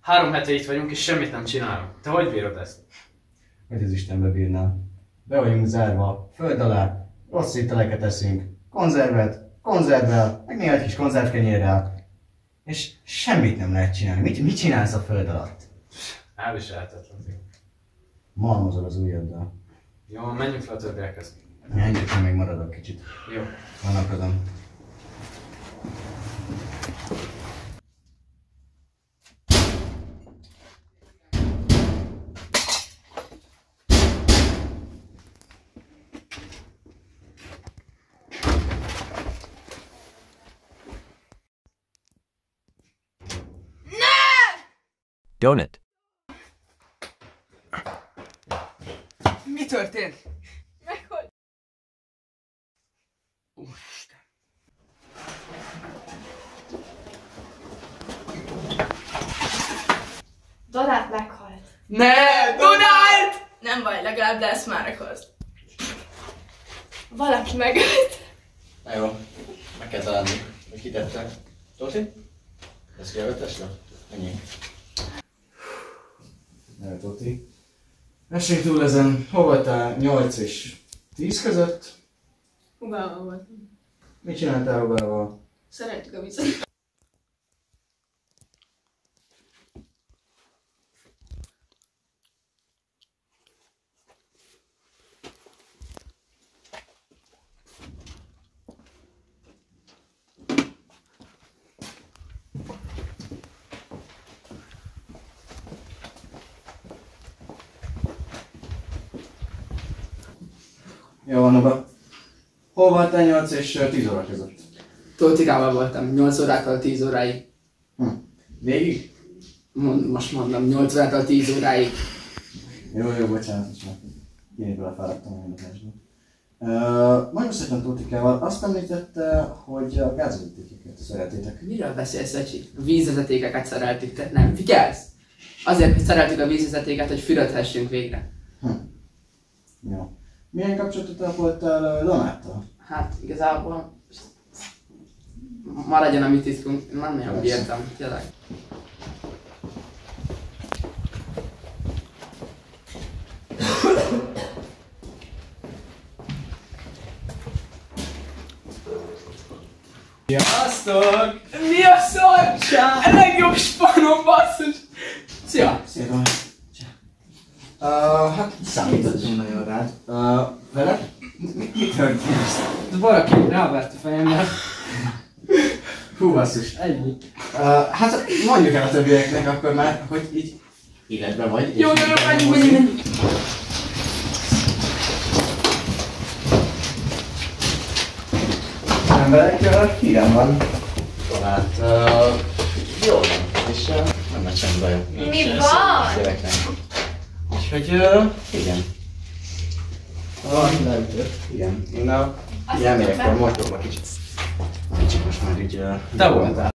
3 hete itt vagyunk és semmit nem csinálunk. Te hogy bírod ezt? Hogy az Istenbe bírnám. Be vagyunk zárva, föld alá, rossz ételeket eszünk, konzervvel, meg néha egy kis konzervkenyérrel. És semmit nem lehet csinálni. Mit csinálsz a föld alatt? Elviselhetetlen. Malmozol az ujjaddal. Jó, menjünk fel a többiekhez. Engedj, még maradok kicsit. Jó. Vannakozom. Donut. Mi történt? Meghalt. Úristen. Donát meghalt. Ne! Donald! Nem baj, legalább lesz már akkor. Valaki megölt. Na jó, meg kell találni, hogy kitette. Tóti? Ez kell ötesre? Ennyi. Ne, Tóti. Essünk túl ezen. Hol voltál 8 és 10 között? Hubával voltam. Mit csináltál Hubával? Szeretjük a vizet. Jó van, Uba. Hol voltál 8 és 10 óra között? Tótikával voltam, 8 órától 10 óráig. Végig? Most mondom, 8 órától 10 óráig. Jó, bocsánat, én belefáradtam a adásba. Nagyon szépen Tótikával azt említette, hogy a gázvezetékeket szeretétek. Miről beszélsz, Öcsi? A vízvezetékeket szereltük, te nem figyelsz? Azért szereltük a vízvezetéket, hogy fürödhessünk végre. Jó. Milyen kapcsolatotok voltál Donáttal? Hát igazából maradjon a mi titkunk, nem nagyon bírtam, tényleg. Sziasztok! Mi a szar? A legjobb spanom, basszus! Szia! Szia, Donát! Hát számítottunk nagyon rád. Veled? Mi történt? Valaki rávert a fejemre. Hú, basszus. Ennyi. Hát mondjuk el a többieknek akkor már, hogy így életben vagy. Jó, menjünk. Emberek, hírem van. Hát, jó van, és nem lesz semmi bajom. Mi van? Gyereknek. Úgyhogy, igen. Leütött. Igen. Én elmegyek fel, mosdom a kicsit. Kicsit most már így... Te voltál.